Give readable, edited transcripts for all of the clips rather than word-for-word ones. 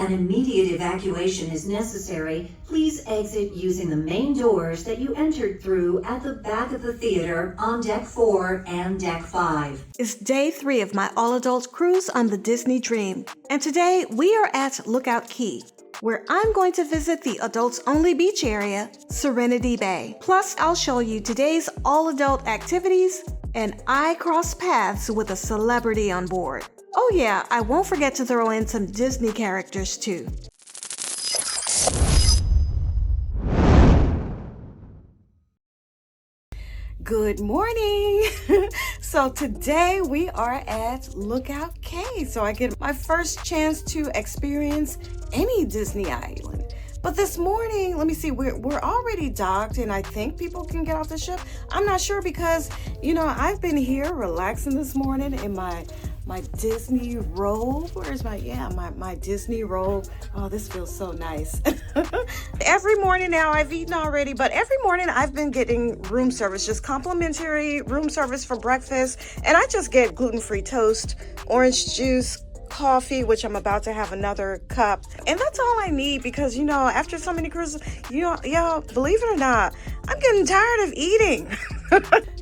An immediate evacuation is necessary. Please exit using the main doors that you entered through at the back of the theater on Deck 4 and Deck 5. It's day 3 of my all-adult cruise on the Disney Dream, and today we are at Lookout Cay, where I'm going to visit the adults-only beach area, Serenity Bay. Plus, I'll show you today's all-adult activities, and I cross paths with a celebrity on board. Oh yeah, I won't forget to throw in some Disney characters too. Good morning! So today we are at Lookout Cay, so I get my first chance to experience any Disney island. But this morning, let me see, we're already docked and I think people can get off the ship. I'm not sure because, you know, I've been here relaxing this morning in my Disney robe. Where's my Disney robe? Oh, this feels so nice. Every morning now, I've eaten already, but every morning I've been getting room service, just complimentary room service for breakfast. And I just get gluten-free toast, orange juice, coffee, which I'm about to have another cup. And that's all I need because, you know, after so many cruises, y'all, believe it or not, I'm getting tired of eating.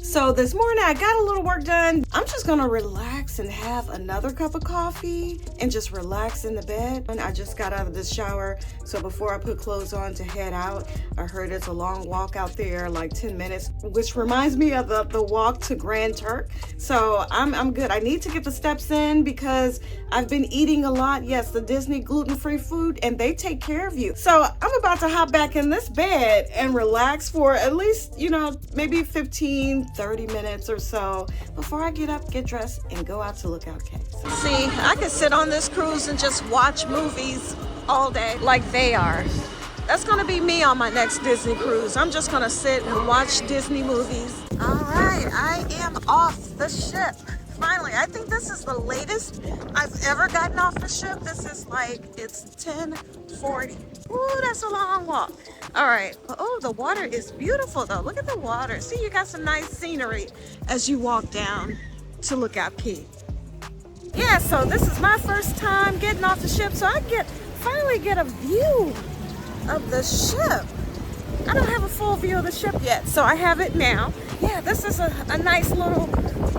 So this morning I got a little work done. I'm just gonna relax and have another cup of coffee and just relax in the bed. And I just got out of the shower, so before I put clothes on to head out, I heard it's a long walk out there, like 10 minutes, which reminds me of the walk to Grand Turk. So I'm good. I need to get the steps in because I've been eating a lot. Yes, the Disney gluten-free food, and they take care of you. So I'm about to hop back in this bed and relax for at least, you know, maybe 15-30 minutes or so before I get up, get dressed, and go out to Lookout Cay. See, I could sit on this cruise and just watch movies all day like they are. That's gonna be me on my next Disney cruise. I'm just gonna sit and watch Disney movies. All right, I am off the ship. Finally, I think this is the latest I've ever gotten off the ship. This is like, it's 10:40. Ooh, that's a long walk. All right. Oh, the water is beautiful though. Look at the water. See, you got some nice scenery as you walk down to Lookout Cay. Yeah, so this is my first time getting off the ship, so I finally get a view of the ship. I don't have a full view of the ship yet, so I have it now. Yeah, this is a nice little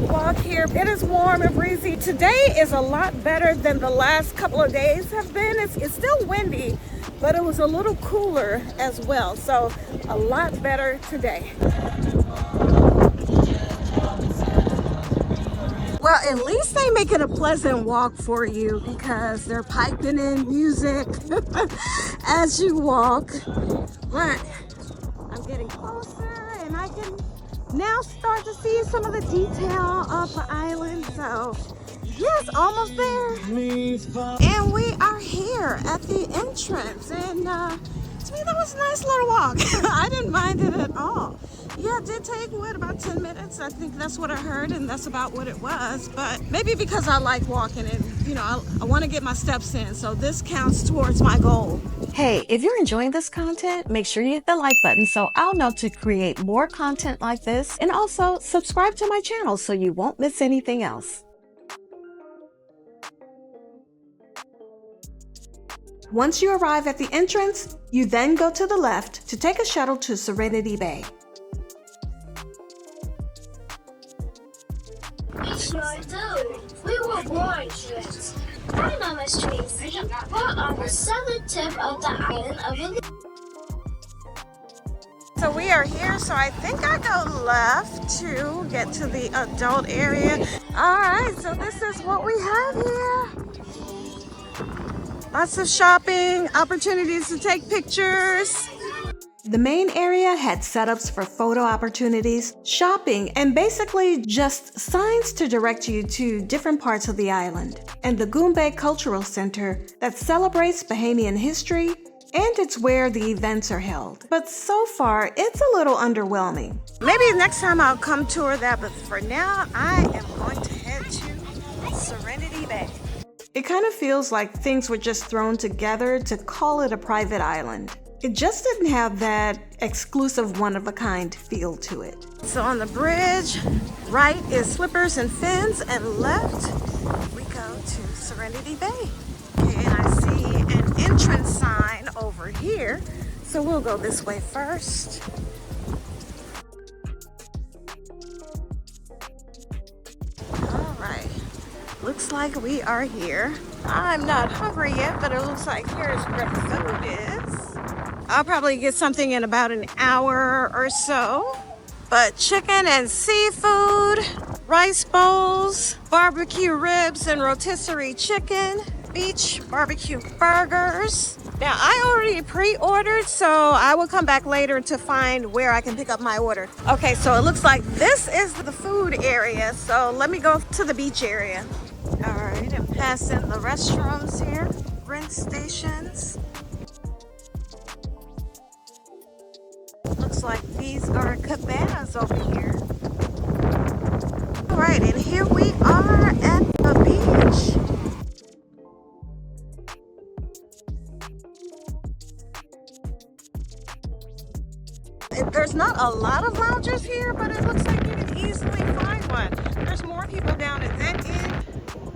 walk here. It is warm and breezy. Today is a lot better than the last couple of days have been. It's still windy, but it was a little cooler as well, so a lot better today. Well, at least they make it a pleasant walk for you because they're piping in music as you walk. But I'm getting closer and I can now start to see some of the detail of the island. So yes, almost there. And we are here at the entrance, and to me that was a nice little walk. I didn't mind it at all. Yeah, it did take about 10 minutes. I think that's what I heard, and that's about what it was. But maybe because I like walking and, you know, I want to get my steps in, so this counts towards my goal. Hey, if you're enjoying this content, make sure you hit the like button so I'll know to create more content like this, and also subscribe to my channel so you won't miss anything else. Once you arrive at the entrance, you then go to the left to take a shuttle to Serenity Bay. We sure do. We were VOYAGES. My name is Tracy. We're on the southern tip of the island of Elizabeth. So we are here, so I think I go left to get to the adult area. All right, so this is what we have here. Lots of shopping, opportunities to take pictures. The main area had setups for photo opportunities, shopping, and basically just signs to direct you to different parts of the island. And the Goombay Cultural Center that celebrates Bahamian history, and it's where the events are held. But so far, it's a little underwhelming. Maybe next time I'll come tour that, but for now, I am going to head to Serenity Bay. It kind of feels like things were just thrown together to call it a private island. It just didn't have that exclusive one-of-a-kind feel to it. So on the bridge, right is Slippers and Fins, and left we go to Serenity Bay. Okay, and I see an over here. So we'll go this way first. All right, looks like we are here. I'm not hungry yet, but it looks like here's where the food is. I'll probably get something in about an hour or so. But chicken and seafood, rice bowls, barbecue ribs and rotisserie chicken, beach barbecue burgers. Now, I already pre-ordered, so I will come back later to find where I can pick up my order. Okay, so it looks like this is the food area, so let me go to the beach area. All right, and pass in the restrooms here, rent stations. Looks like these are cabanas over here. All right, and here we are at the beach. There's not a lot of loungers here, but it looks like you can easily find one. There's more people down at that end.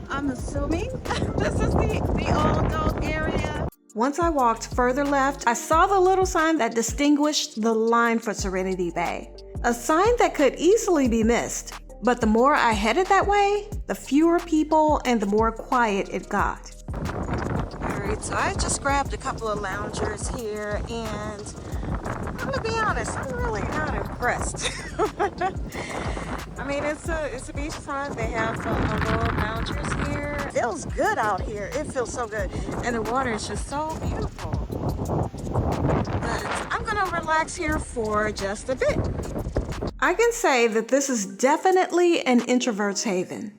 I'm assuming this is the all adult area. Once I walked further left, I saw the little sign that distinguished the line for Serenity Bay. A sign that could easily be missed, but the more I headed that way, the fewer people and the more quiet it got. Alright, so I just grabbed a couple of loungers here, and I'm gonna be honest, I'm really not impressed. I mean, it's a beachfront. They have little loungers here. It feels good out here. It feels so good. And the water is just so beautiful. But I'm gonna relax here for just a bit. I can say that this is definitely an introvert's haven.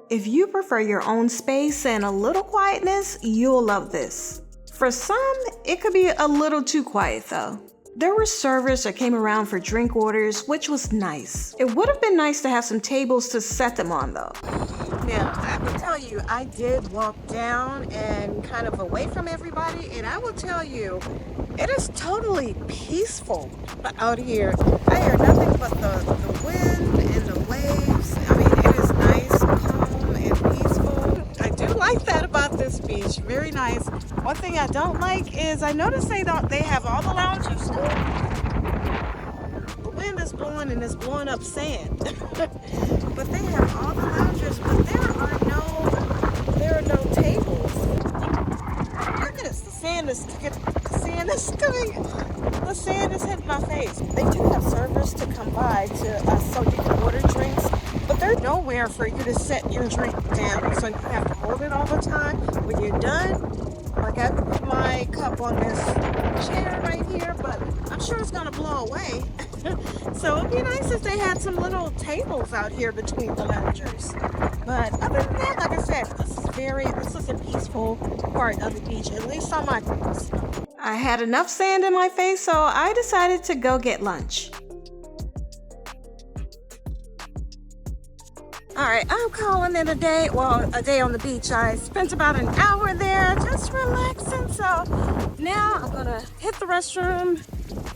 If you prefer your own space and a little quietness, you'll love this. For some, it could be a little too quiet though. There were servers that came around for drink orders, which was nice. It would have been nice to have some tables to set them on though. Now, I have to tell you, I did walk down and kind of away from everybody, and I will tell you, it is totally peaceful out here. I hear nothing but the wind and the waves. I mean, it is nice, calm, and peaceful. I do like that about this beach. Very nice. One thing I don't like is I noticed they have all the loungers. The wind is blowing and it's blowing up sand. But they have all the loungers, but there are no tables. Look at this. The sand is hitting my face. They do have servers to come by so you can order drinks, but there's nowhere for you to set your drink down, so you have to hold it all the time. When you're done, like I put my cup on this chair right here, but I'm sure it's gonna blow away. So it'd be nice if they had some little tables out here between the loungers. But other than that, like I said, this is a peaceful part of the beach, at least on my place. I had enough sand in my face, so I decided to go get lunch. All right, I'm calling it a day. Well, a day on the beach. I spent about an hour there just relaxing. So now I'm gonna hit the restroom,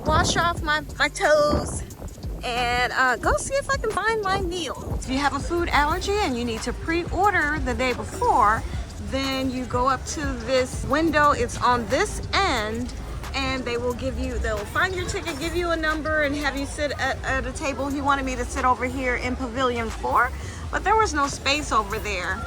wash off my toes, and go see if I can find my meal. If you have a food allergy and you need to pre-order the day before, then you go up to this window. It's on this end, and they'll find your ticket, give you a number, and have you sit at a table. He wanted me to sit over here in Pavilion 4, but there was no space over there.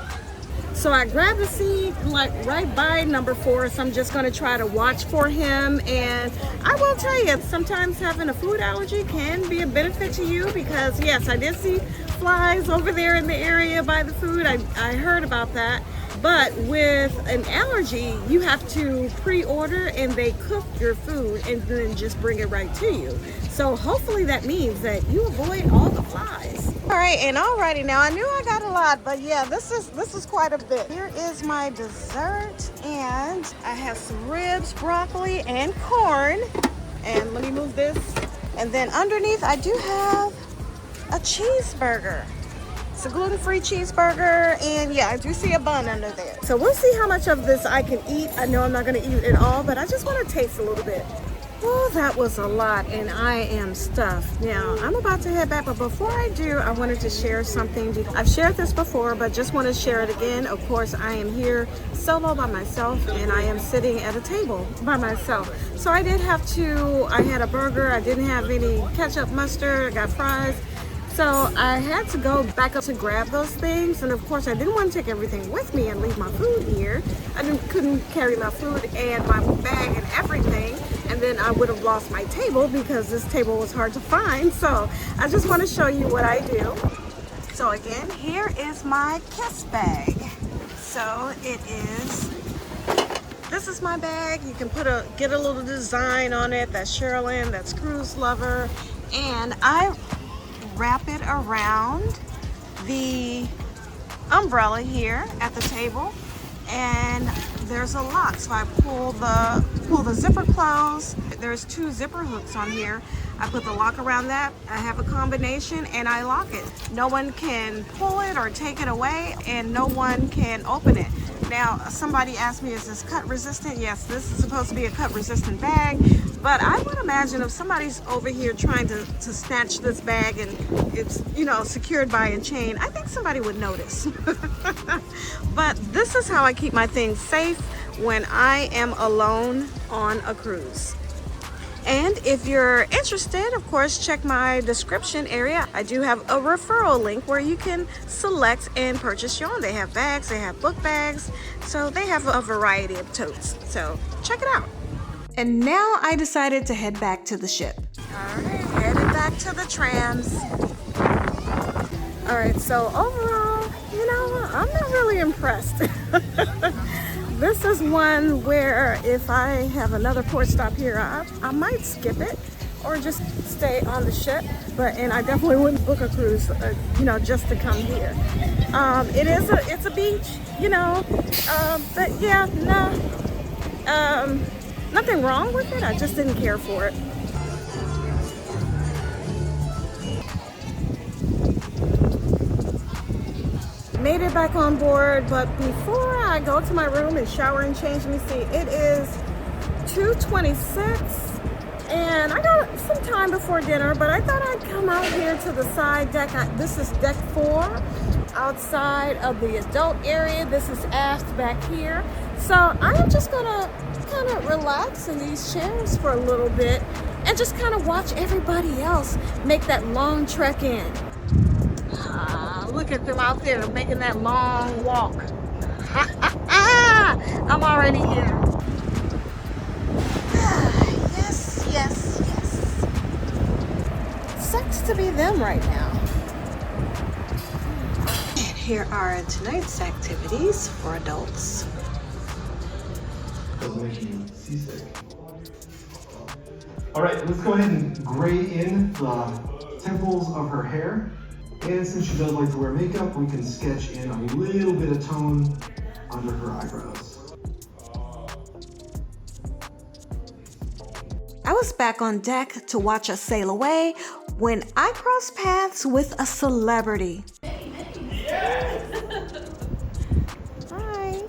So I grabbed a seat like right by number 4, so I'm just gonna try to watch for him. And I will tell you, sometimes having a food allergy can be a benefit to you, because yes, I did see flies over there in the area by the food. I heard about that. But with an allergy, you have to pre-order, and they cook your food and then just bring it right to you. So hopefully that means that you avoid all the flies. All right, and alrighty, now I knew I got a lot, but yeah, this is quite a bit. Here is my dessert, and I have some ribs, broccoli, and corn. And let me move this. And then underneath, I do have a cheeseburger. It's a gluten-free cheeseburger, and yeah, I do see a bun under there. So we'll see how much of this I can eat. I know I'm not gonna eat it all, but I just wanna taste a little bit. Oh, that was a lot, and I am stuffed. Now, I'm about to head back, but before I do, I wanted to share something. I've shared this before, but just want to share it again. Of course, I am here solo by myself, and I am sitting at a table by myself. So I did have to, I had a burger, I didn't have any ketchup, mustard, I got fries. So I had to go back up to grab those things, and of course I didn't want to take everything with me and leave my food here. Couldn't carry my food and my bag and everything, and then I would have lost my table because this table was hard to find. So I just want to show you what I do. So again, here is my Kiss bag. So this is my bag. You can get a little design on it. That's Sherilyn, that's Cruise Lover, and I wrap it around the umbrella here at the table, and there's a lock, so I pull the zipper closed. There's 2 zipper hooks on here. I put the lock around that. I have a combination and I lock it. No one can pull it or take it away, and no one can open it. Now, somebody asked me, is this cut resistant? Yes, this is supposed to be a cut resistant bag, but I would imagine if somebody's over here trying to snatch this bag and it's, you know, secured by a chain, I think somebody would notice. But this is how I keep my things safe when I am alone on a cruise. And if you're interested, of course, check my description area. I do have a referral link where you can select and purchase your own. They have bags, they have book bags, so they have a variety of totes. So check it out. And now I decided to head back to the ship. All right, headed back to the trams. All right, so overall, you know, I'm not really impressed. This is one where if I have another port stop here, I might skip it or just stay on the ship. And I definitely wouldn't book a cruise, you know, just to come here. It's a beach, you know, but yeah, no, nothing wrong with it. I just didn't care for it. Made it back on board, but before I go to my room and shower and change, let me see, it is 2:26 and I got some time before dinner, but I thought I'd come out here to the side deck. This is deck 4 outside of the adult area. This is aft back here. So I'm just gonna kind of relax in these chairs for a little bit and just kind of watch everybody else make that long trek in. Look at them out there making that long walk. I'm already here. Yes, yes, yes. Sucks to be them right now. And here are tonight's activities for adults. Doesn't make you seasick. All right, let's go ahead and gray in the temples of her hair. And since she does like to wear makeup, we can sketch in a little bit of tone under her eyebrows. I was back on deck to watch us sail away when I crossed paths with a celebrity. Hi.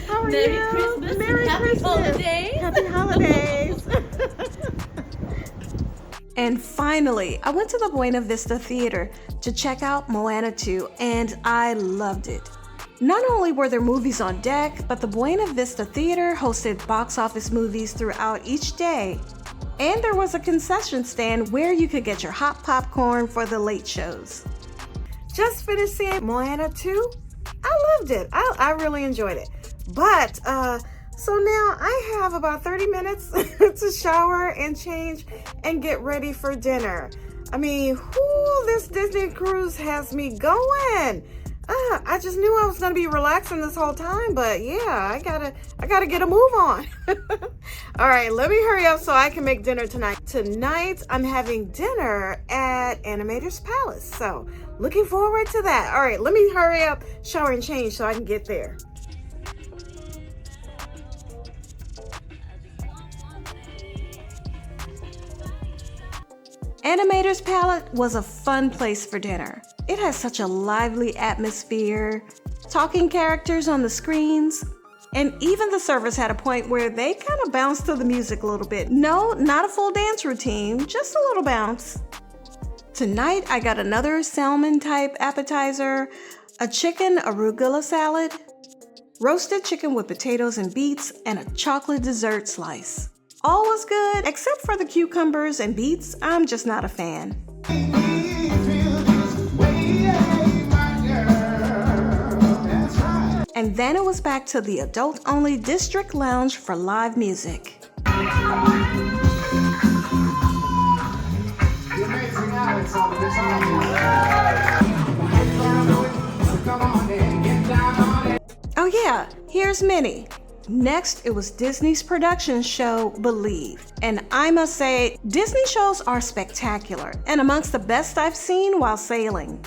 How are Merry you? Christmas Merry and happy Christmas. holidays. Happy holidays. And finally, I went to the Buena Vista Theater to check out Moana 2, and I loved it. Not only were there movies on deck, but the Buena Vista Theater hosted box office movies throughout each day. And there was a concession stand where you could get your hot popcorn for the late shows. Just finished seeing Moana 2. I loved it. I really enjoyed it. But, so now I have about 30 minutes to shower and change and get ready for dinner. I mean, this Disney cruise has me going. I just knew I was gonna be relaxing this whole time, but yeah, I gotta get a move on. All right, let me hurry up so I can make dinner tonight. Tonight, I'm having dinner at Animator's Palace, so looking forward to that. All right, let me hurry up, shower and change so I can get there. Animator's Palace was a fun place for dinner. It has such a lively atmosphere, talking characters on the screens, And even the servers had a point where they kind of bounced to the music a little bit. No, not a full dance routine, just a little bounce. Tonight, I got another salmon type appetizer, a chicken arugula salad, roasted chicken with potatoes and beets, and a chocolate dessert slice. All was good, except for the cucumbers and beets. I'm just not a fan. And then it was back to the adult-only district lounge for live music. Oh yeah, here's Minnie. Next, it was Disney's production show, Believe. And I must say, Disney shows are spectacular and amongst the best I've seen while sailing.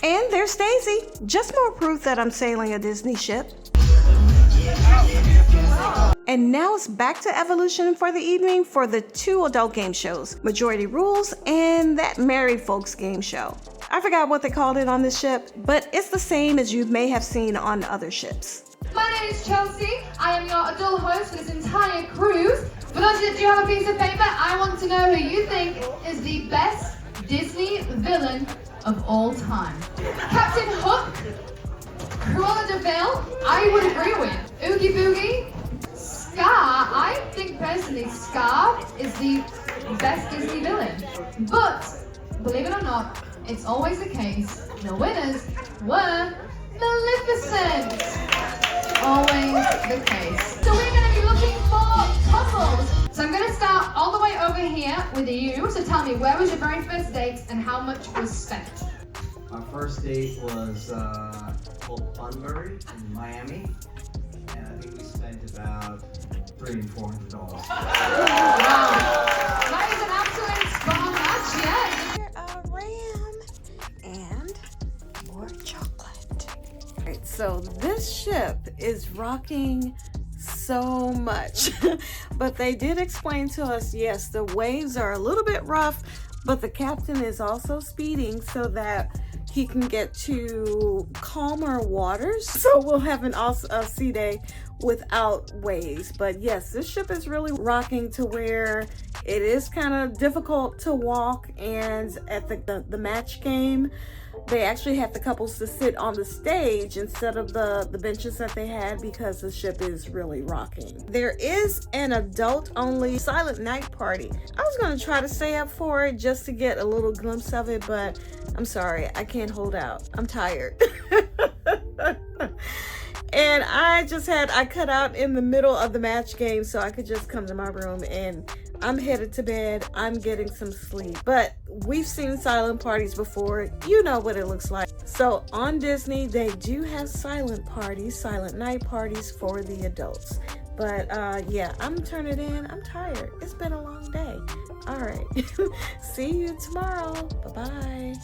And there's Daisy, just more proof that I'm sailing a Disney ship. And now it's back to Evolution for the evening for the 2 adult game shows, Majority Rules and that Married Folks game show. I forgot what they called it on this ship, but it's the same as you may have seen on other ships. My name is Chelsea. I am your adult host for this entire cruise. For those that do have a piece of paper, I want to know who you think is the best Disney villain of all time. Captain Hook, Cruella de Vil, I would agree with. Oogie Boogie, Scar, I think personally Scar is the best Disney villain. But, believe it or not, it's always the case, the winners were Maleficent. Always the case. So we're going to be looking for puzzles. So I'm going to start all the way over here with you. So tell me, where was your very first date and how much was spent? Our first date was called Bunbury in Miami, and I think we spent about $300 and $400. Wow, that is an absolute bomb match, yeah. Ram and more chocolate. All right, so this ship is rocking so much, but they did explain to us, yes, the waves are a little bit rough, but the captain is also speeding so that he can get to calmer waters. So we'll have a sea day without waves. But yes, this ship is really rocking to where it is kind of difficult to walk. And at the match game, they actually had the couples to sit on the stage instead of the benches that they had because the ship is really rocking. There is an adult-only silent night party. I was going to try to stay up for it just to get a little glimpse of it, but I'm sorry, I can't hold out. I'm tired. And I cut out in the middle of the match game so I could just come to my room, and I'm headed to bed. I'm getting some sleep. But we've seen silent parties before. You know what it looks like. So on Disney, they do have silent parties, silent night parties for the adults. But yeah, I'm turning in. I'm tired. It's been a long day. All right. See you tomorrow. Bye-bye.